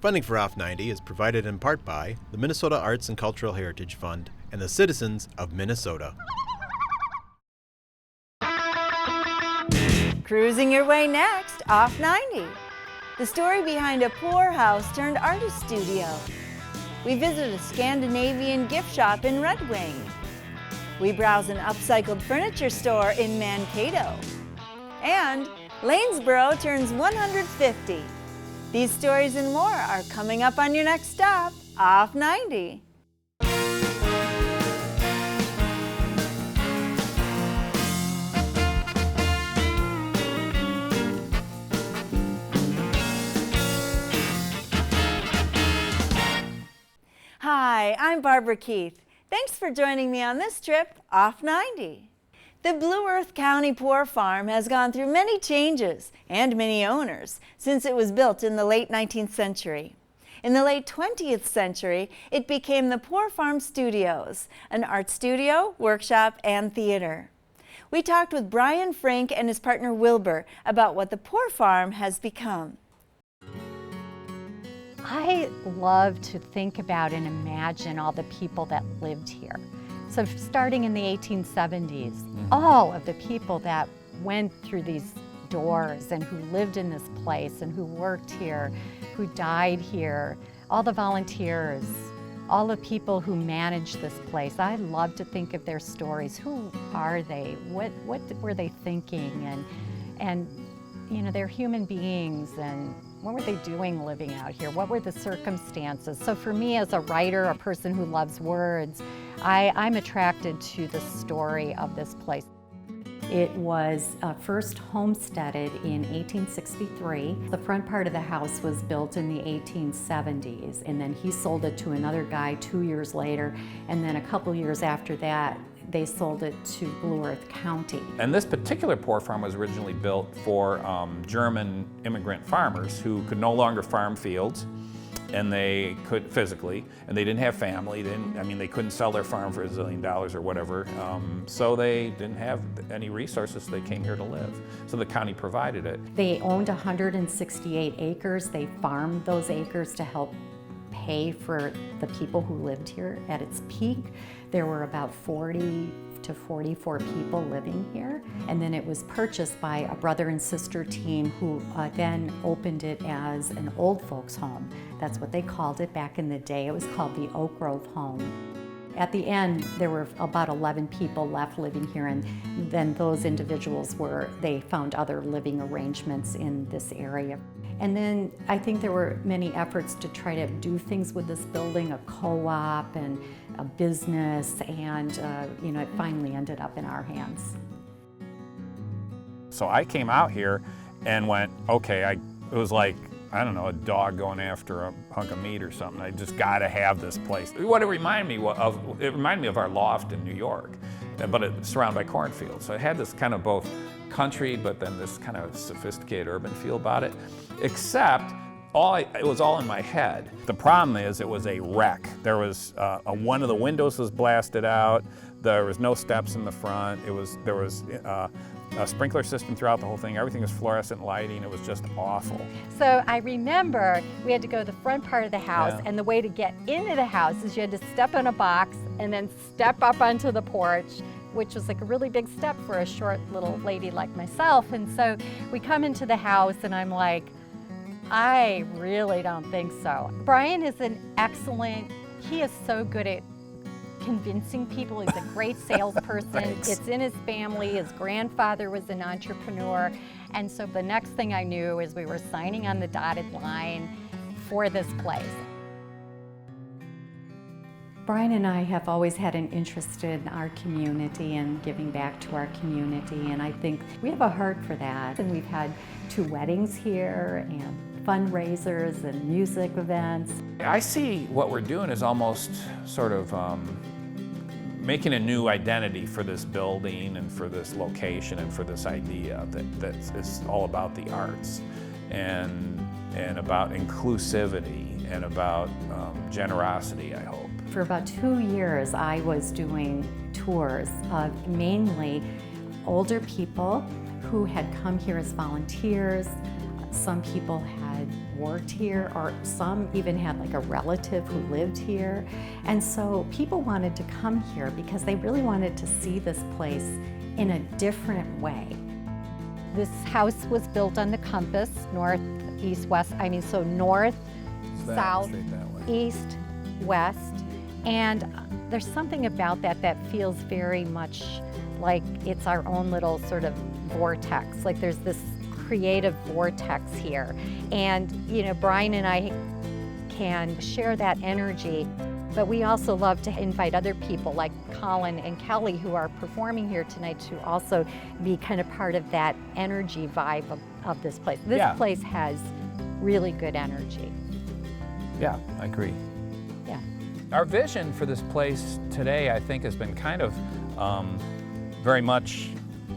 Funding for Off 90 is provided in part by the Minnesota Arts and Cultural Heritage Fund and the citizens of Minnesota. Cruising your way next, Off 90. The story behind a poorhouse turned artist studio. We visit a Scandinavian gift shop in Red Wing. We browse an upcycled furniture store in Mankato. And Lanesboro turns 150. These stories and more are coming up on your next stop, Off 90. Hi, I'm Barbara Keith. Thanks for joining me on this trip, Off 90. The Blue Earth County Poor Farm has gone through many changes and many owners since it was built in the late 19th century. In the late 20th century, it became the Poor Farm Studios, an art studio, workshop, and theater. We talked with Brian Frank and his partner Wilbur about what the Poor Farm has become. I love to think about and imagine all the people that lived here. So starting in the 1870s, all of the people that went through these doors and who lived in this place and who worked here, who died here, all the volunteers, all the people who managed this place. I love to think of their stories. Who are they? What were they thinking? And you know, they're human beings, and what were they doing living out here? What were the circumstances? So for me as a writer, a person who loves words, I'm attracted to the story of this place. It was first homesteaded in 1863. The front part of the house was built in the 1870s, and then he sold it to another guy 2 years later, and then a couple years after that, they sold it to Blue Earth County. And this particular poor farm was originally built for German immigrant farmers who could no longer farm fields, and they could physically, and they didn't have family. They couldn't sell their farm for $1 zillion or whatever, so they didn't have any resources, so they came here to live. So the county provided it. They owned 168 acres. They farmed those acres to help pay for the people who lived here. At its peak, there were about 40 to 44 people living here. And then it was purchased by a brother and sister team who then opened it as an old folks home. That's what they called it back in the day. It was called the Oak Grove Home. At the end, there were about 11 people left living here, and then those individuals they found other living arrangements in this area. And then I think there were many efforts to try to do things with this building, a co-op and a business, and it finally ended up in our hands. So I came out here and went, okay, it was like, I don't know, a dog going after a hunk of meat or something. I just got to have this place. What it reminded me of our loft in New York, but it's surrounded by cornfields. So it had this kind of both country, but then this kind of sophisticated urban feel about it, except it was all in my head. The problem is it was a wreck. There was one of the windows was blasted out. There was no steps in the front. There was a sprinkler system throughout the whole thing. Everything was fluorescent lighting. It was just awful. So I remember we had to go to the front part of the house, and the way to get into the house is you had to step on a box and then step up onto the porch, which was like a really big step for a short little lady like myself. And so we come into the house and I'm like, I really don't think so. Brian is he is so good at convincing people. He's a great salesperson. It's in his family. His grandfather was an entrepreneur. And so the next thing I knew is we were signing on the dotted line for this place. Brian and I have always had an interest in our community and giving back to our community, and I think we have a heart for that. And we've had 2 weddings here and fundraisers and music events. I see what we're doing is almost sort of making a new identity for this building and for this location and for this idea that is all about the arts and about inclusivity and about generosity, I hope. For about 2 years, I was doing tours of mainly older people who had come here as volunteers. Some people had worked here, or some even had like a relative who lived here. And so people wanted to come here because they really wanted to see this place in a different way. This house was built on the compass, north, east, west, so north, south, east, west. And there's something about that that feels very much like it's our own little sort of vortex. Like there's this creative vortex here. And, you know, Brian and I can share that energy, but we also love to invite other people like Colin and Kelly who are performing here tonight to also be kind of part of that energy vibe of this place. This place has really good energy. Yeah, I agree. Yeah. Our vision for this place today, I think, has been kind of very much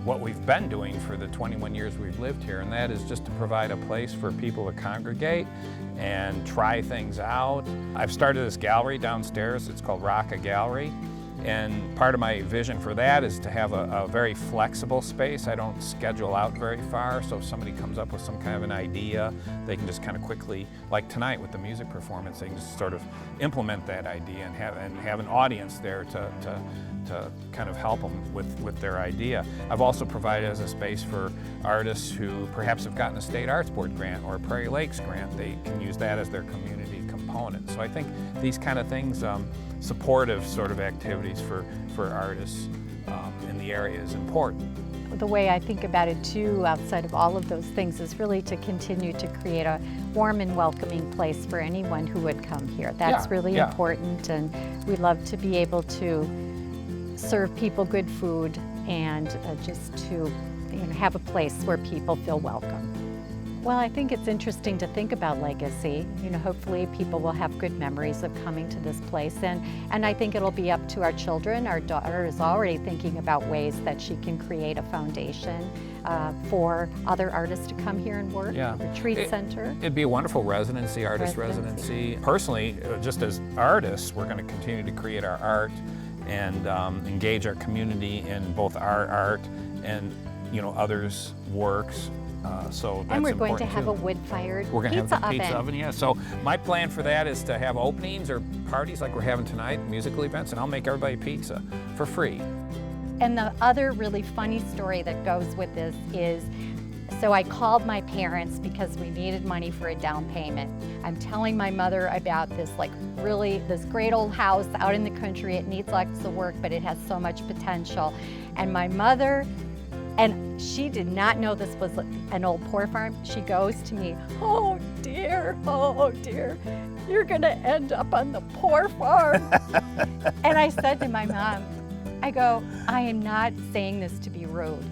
what we've been doing for the 21 years we've lived here, and that is just to provide a place for people to congregate and try things out. I've started this gallery downstairs. It's called Rocka Gallery, and part of my vision for that is to have a very flexible space. I don't schedule out very far, so if somebody comes up with some kind of an idea, they can just kind of quickly, like tonight with the music performance, they can just sort of implement that idea and have an audience there to kind of help them with their idea. I've also provided as a space for artists who perhaps have gotten a State Arts Board grant or a Prairie Lakes grant. They can use that as their community component. So I think these kind of things, supportive sort of activities for artists in the area is important. The way I think about it too, outside of all of those things, is really to continue to create a warm and welcoming place for anyone who would come here. That's really important, and we love to be able to serve people good food and just to have a place where people feel welcome. Well, I think it's interesting to think about legacy. Hopefully people will have good memories of coming to this place, and I think it'll be up to our children. Our daughter is already thinking about ways that she can create a foundation for other artists to come here and work, retreat center. It'd be a wonderful residency, artist residency. Personally, just as artists, we're going to continue to create our art and engage our community in both our art and others' works. So that's and we're going to important have too. A wood-fired We're going to pizza have a pizza oven, yeah. So my plan for that is to have openings or parties like we're having tonight, musical events, and I'll make everybody pizza for free. And the other really funny story that goes with this is, so I called my parents because we needed money for a down payment. I'm telling my mother about this this great old house out in the country. It needs lots of work, but it has so much potential. And my mother, and she did not know this was an old poor farm. She goes to me, oh dear, you're gonna end up on the poor farm. And I said to my mom, I go, I am not saying this to be rude,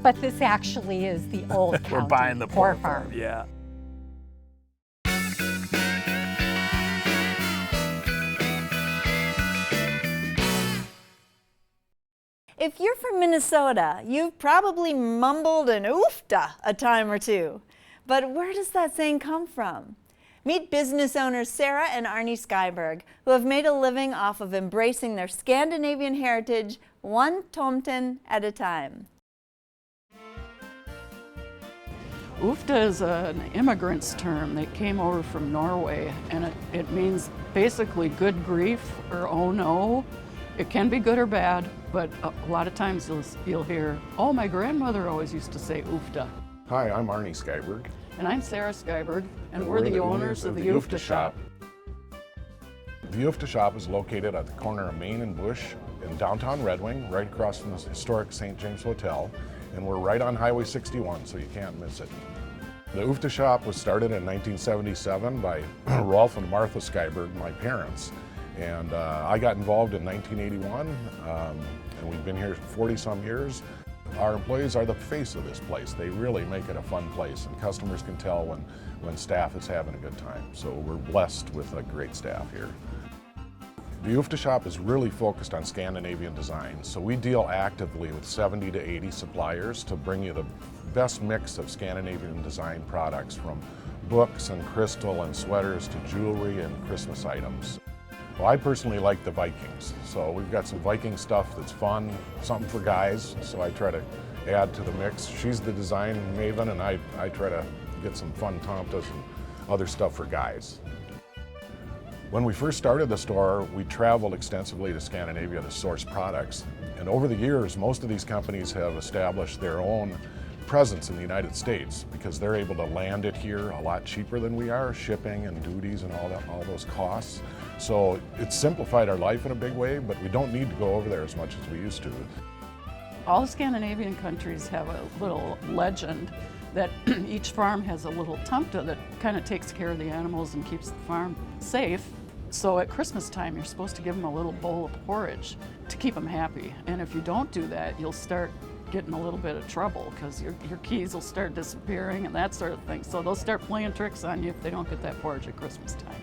but this actually is the old county We're buying the poor farm. Yeah. If you're from Minnesota, you've probably mumbled an Uffda a time or two. But where does that saying come from? Meet business owners Sarah and Arnie Skyberg, who have made a living off of embracing their Scandinavian heritage one tomten at a time. Uffda is an immigrant's term that came over from Norway, and it means basically good grief or oh no. It can be good or bad, but a lot of times you'll hear, oh, my grandmother always used to say Uffda. Hi, I'm Arnie Skyberg. And I'm Sarah Skyberg, and we're the owners of the Uffda Shop. The Uffda Shop is located at the corner of Main and Bush in downtown Red Wing, right across from the historic St. James Hotel, and we're right on Highway 61, so you can't miss it. The Uffda Shop was started in 1977 by Rolf and Martha Skyberg, my parents. And I got involved in 1981, and we've been here 40-some years. Our employees are the face of this place. They really make it a fun place, and customers can tell when staff is having a good time. So we're blessed with a great staff here. The Uffda Shop is really focused on Scandinavian design, so we deal actively with 70 to 80 suppliers to bring you the best mix of Scandinavian design products, from books and crystal and sweaters to jewelry and Christmas items. Well, I personally like the Vikings, so we've got some Viking stuff that's fun, something for guys, so I try to add to the mix. She's the design maven, and I try to get some fun tomtas and other stuff for guys. When we first started the store, we traveled extensively to Scandinavia to source products. And over the years, most of these companies have established their own presence in the United States because they're able to land it here a lot cheaper than we are, shipping and duties and all those costs. So it's simplified our life in a big way, but we don't need to go over there as much as we used to. All Scandinavian countries have a little legend that each farm has a little tomte that kind of takes care of the animals and keeps the farm safe. So at Christmas time, you're supposed to give them a little bowl of porridge to keep them happy. And if you don't do that, you'll start getting a little bit of trouble because your keys will start disappearing and that sort of thing. So they'll start playing tricks on you if they don't get that porridge at Christmas time.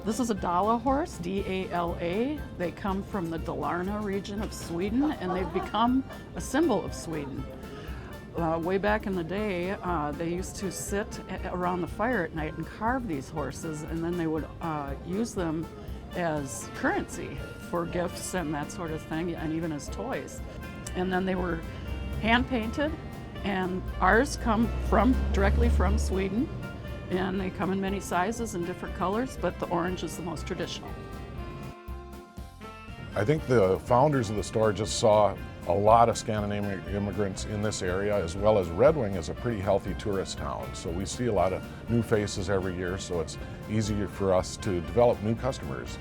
This is a Dala horse, D-A-L-A. They come from the Dalarna region of Sweden, and they've become a symbol of Sweden. Way back in the day, they used to sit around the fire at night and carve these horses, and then they would use them as currency for gifts and that sort of thing, and even as toys. And then they were hand-painted, and ours come directly from Sweden. And they come in many sizes and different colors, but the orange is the most traditional. I think the founders of the store just saw a lot of Scandinavian immigrants in this area, as well as Red Wing is a pretty healthy tourist town. So we see a lot of new faces every year, so it's easier for us to develop new customers.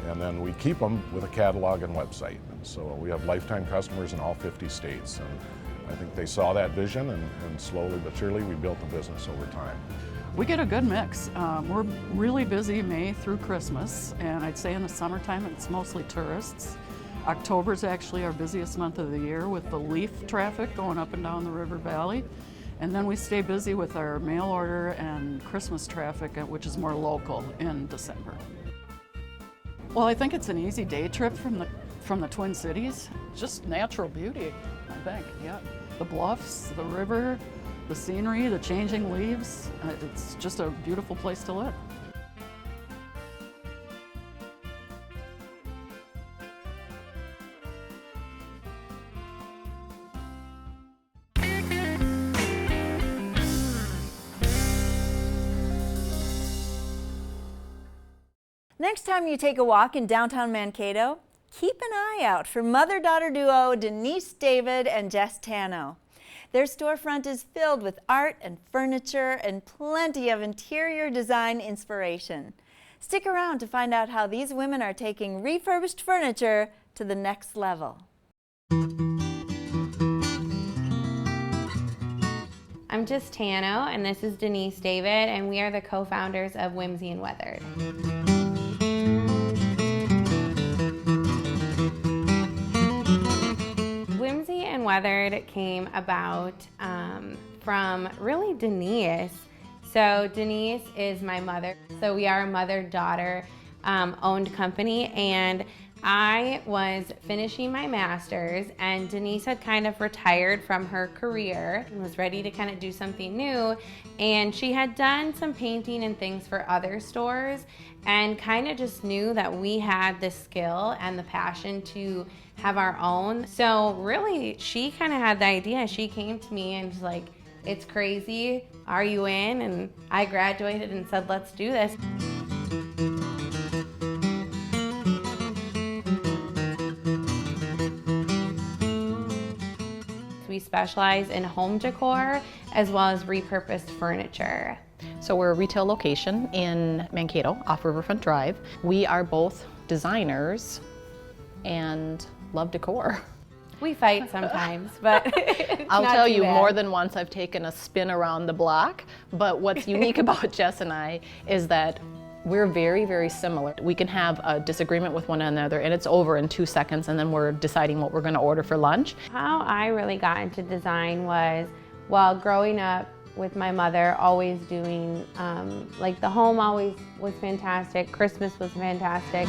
And then we keep them with a catalog and website. And so we have lifetime customers in all 50 states. And I think they saw that vision, and slowly but surely we built the business over time. We get a good mix. We're really busy May through Christmas, and I'd say in the summertime it's mostly tourists. October's actually our busiest month of the year with the leaf traffic going up and down the river valley. And then we stay busy with our mail order and Christmas traffic, which is more local, in December. Well, I think it's an easy day trip from the Twin Cities. Just natural beauty, I think, yeah. The bluffs, the river, the scenery, the changing leaves. It's just a beautiful place to live. Next time you take a walk in downtown Mankato, keep an eye out for mother-daughter duo Denise David and Jess Tano. Their storefront is filled with art and furniture and plenty of interior design inspiration. Stick around to find out how these women are taking refurbished furniture to the next level. I'm Jess Tano, and this is Denise David, and we are the co-founders of Whimsy and Weathered. Whimsy and Weathered came about from really Denise. So Denise is my mother. So we are a mother-daughter owned company, and I was finishing my master's, and Denise had kind of retired from her career and was ready to kind of do something new. And she had done some painting and things for other stores and kind of just knew that we had the skill and the passion to have our own. So really, she kind of had the idea. She came to me and was like, "It's crazy, are you in?" And I graduated and said, "Let's do this." We specialize in home decor as well as repurposed furniture. So we're a retail location in Mankato off Riverfront Drive. We are both designers and love decor. We fight sometimes, but I'll tell you, more than once I've taken a spin around the block, but what's unique about Jess and I is that we're very, very similar. We can have a disagreement with one another and it's over in 2 seconds, and then we're deciding what we're going to order for lunch. How I really got into design was while growing up with my mother, always doing, like the home always was fantastic, Christmas was fantastic.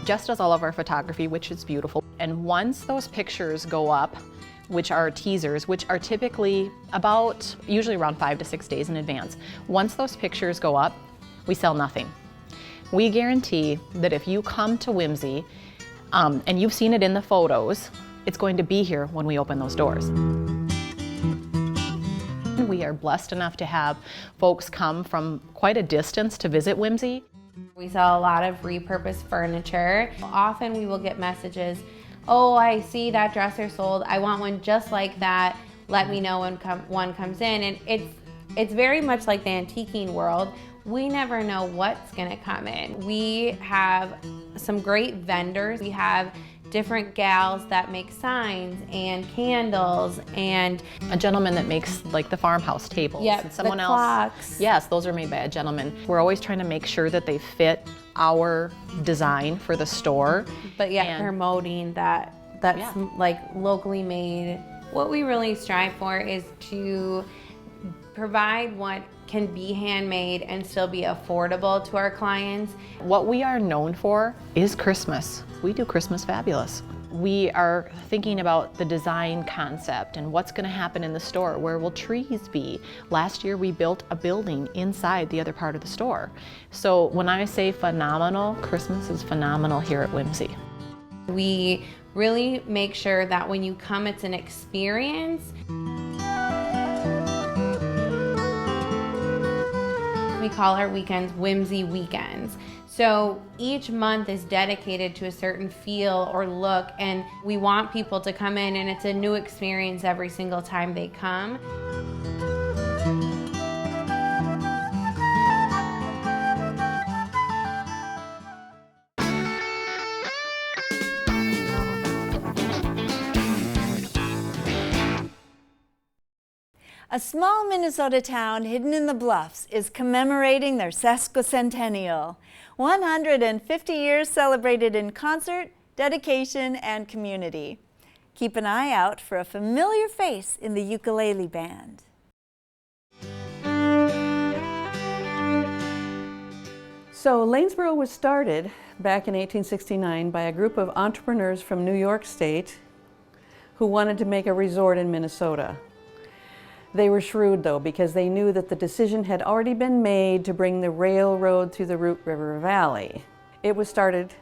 Jess does all of our photography, which is beautiful. And once those pictures go up, which are teasers, which are typically usually around 5 to 6 days in advance. Once those pictures go up, we sell nothing. We guarantee that if you come to Whimsy and you've seen it in the photos, it's going to be here when we open those doors. We are blessed enough to have folks come from quite a distance to visit Whimsy. We sell a lot of repurposed furniture. Often we will get messages, oh, I see that dresser sold. I want one just like that. Let me know when one comes in. And it's very much like the antiquing world. We never know what's gonna come in. We have some great vendors. We have different gals that make signs and candles and a gentleman that makes like the farmhouse tables. Yep, and someone the else. clocks. Yes, those are made by a gentleman. We're always trying to make sure that they fit our design for the store. But yet promoting that's like locally made. What we really strive for is to provide what can be handmade and still be affordable to our clients. What we are known for is Christmas. We do Christmas fabulous. We are thinking about the design concept and what's going to happen in the store. Where will trees be? Last year we built a building inside the other part of the store. So when I say phenomenal, Christmas is phenomenal here at Whimsy. We really make sure that when you come, it's an experience. We call our weekends Whimsy Weekends. So each month is dedicated to a certain feel or look, and we want people to come in and it's a new experience every single time they come. A small Minnesota town hidden in the bluffs is commemorating their sesquicentennial. 150 years celebrated in concert, dedication, and community. Keep an eye out for a familiar face in the ukulele band. So Lanesboro was started back in 1869 by a group of entrepreneurs from New York State who wanted to make a resort in Minnesota. They were shrewd though, because they knew that the decision had already been made to bring the railroad through the Root River Valley. It was started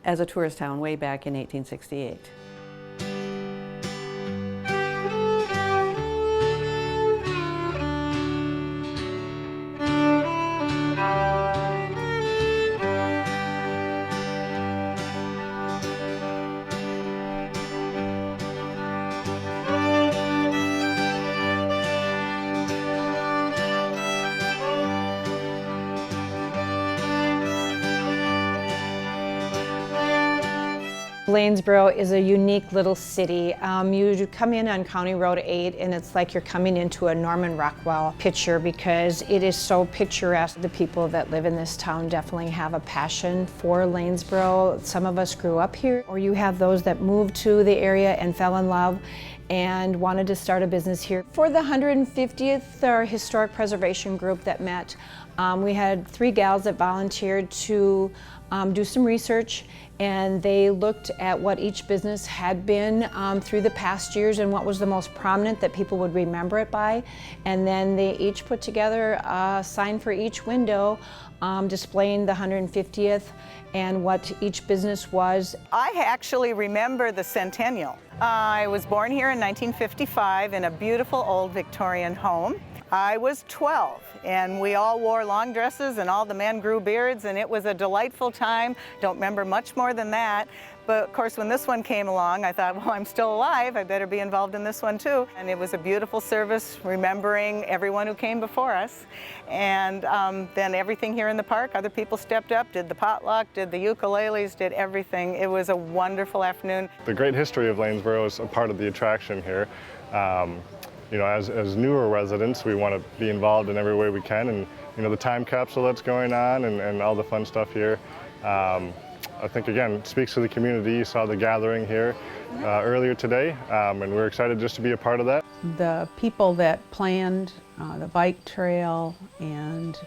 as a tourist town way back in 1868. Lanesboro is a unique little city. You come in on County Road 8 and it's like you're coming into a Norman Rockwell picture because it is so picturesque. The people that live in this town definitely have a passion for Lanesboro. Some of us grew up here, or you have those that moved to the area and fell in love and wanted to start a business here. For the 150th our historic preservation group that met, we had 3 gals that volunteered to do some research, and they looked at what each business had been through the past years and what was the most prominent that people would remember it by. And then they each put together a sign for each window displaying the 150th and what each business was. I actually remember the centennial. I was born here in 1955 in a beautiful old Victorian home. I was 12 and we all wore long dresses and all the men grew beards, and it was a delightful time. Don't remember much more than that. But of course when this one came along, I thought, well, I'm still alive, I better be involved in this one too. And it was a beautiful service remembering everyone who came before us. And then everything here in the park, other people stepped up, did the potluck, did the ukuleles, did everything. It was a wonderful afternoon. The great history of Lanesboro is a part of the attraction here. You know, as newer residents, we want to be involved in every way we can, and you know, the time capsule that's going on and all the fun stuff here. I think again, it speaks to the community. You saw the gathering here earlier today, and we're excited just to be a part of that. The people that planned the bike trail and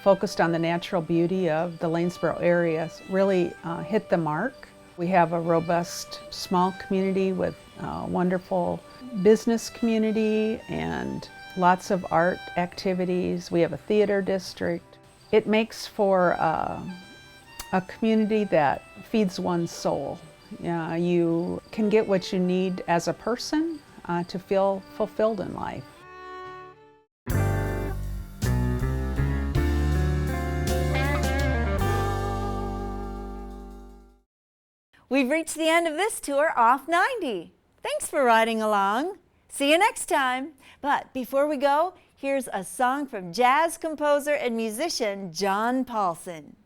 focused on the natural beauty of the Lanesboro area really hit the mark. We have a robust small community with wonderful business community and lots of art activities. We have a theater district. It makes for a community that feeds one's soul. You can get what you need as a person to feel fulfilled in life. We've reached the end of this tour off 90. Thanks for riding along. See you next time. But before we go, here's a song from jazz composer and musician John Paulson.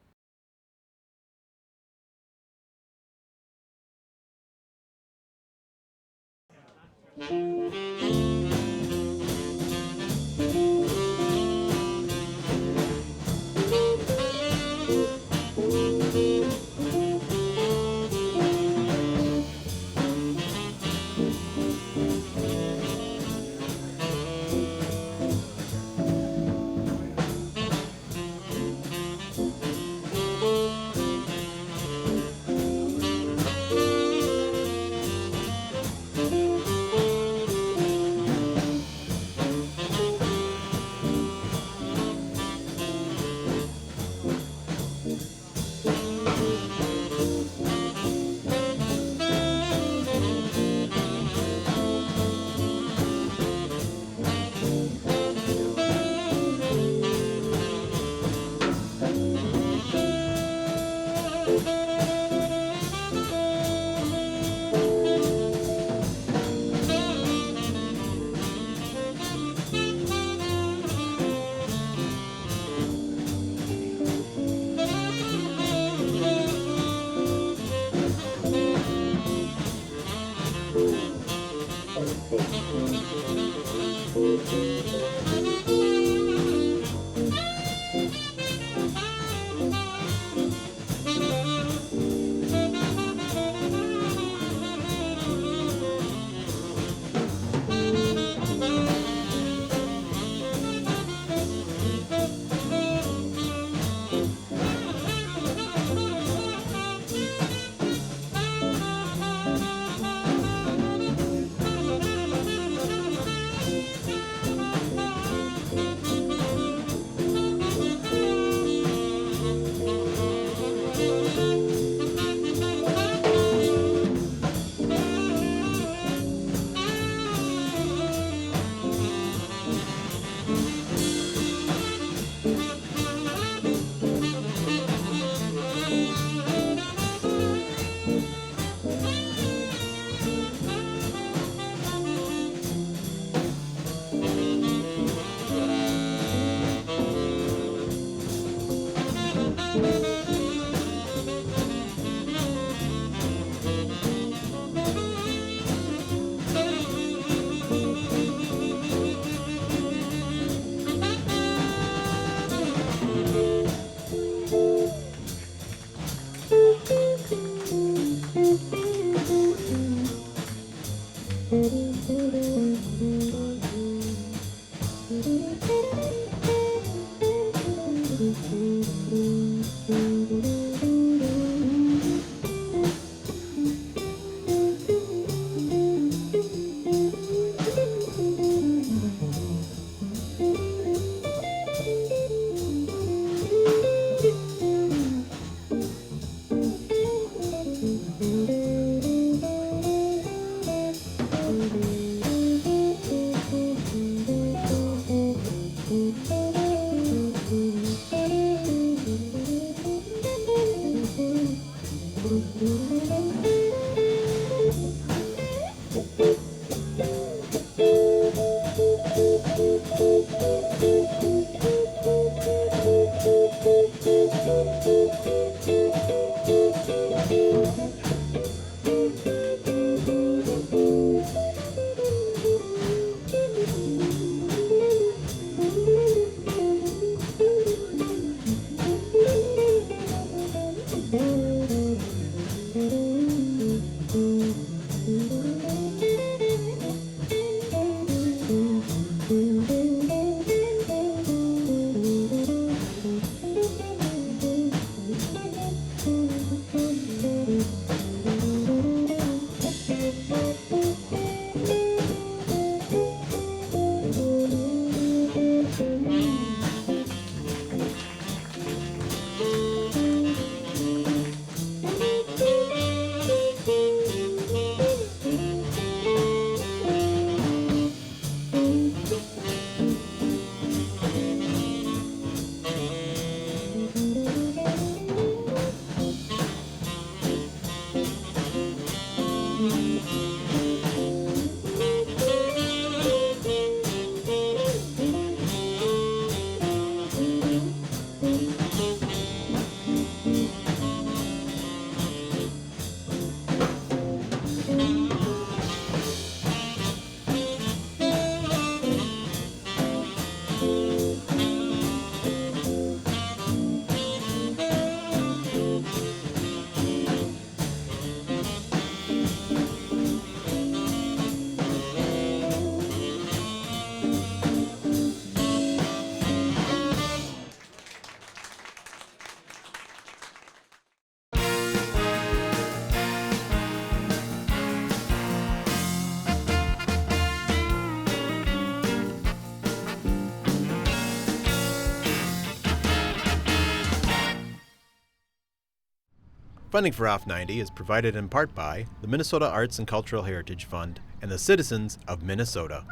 Funding for Off 90 is provided in part by the Minnesota Arts and Cultural Heritage Fund and the citizens of Minnesota.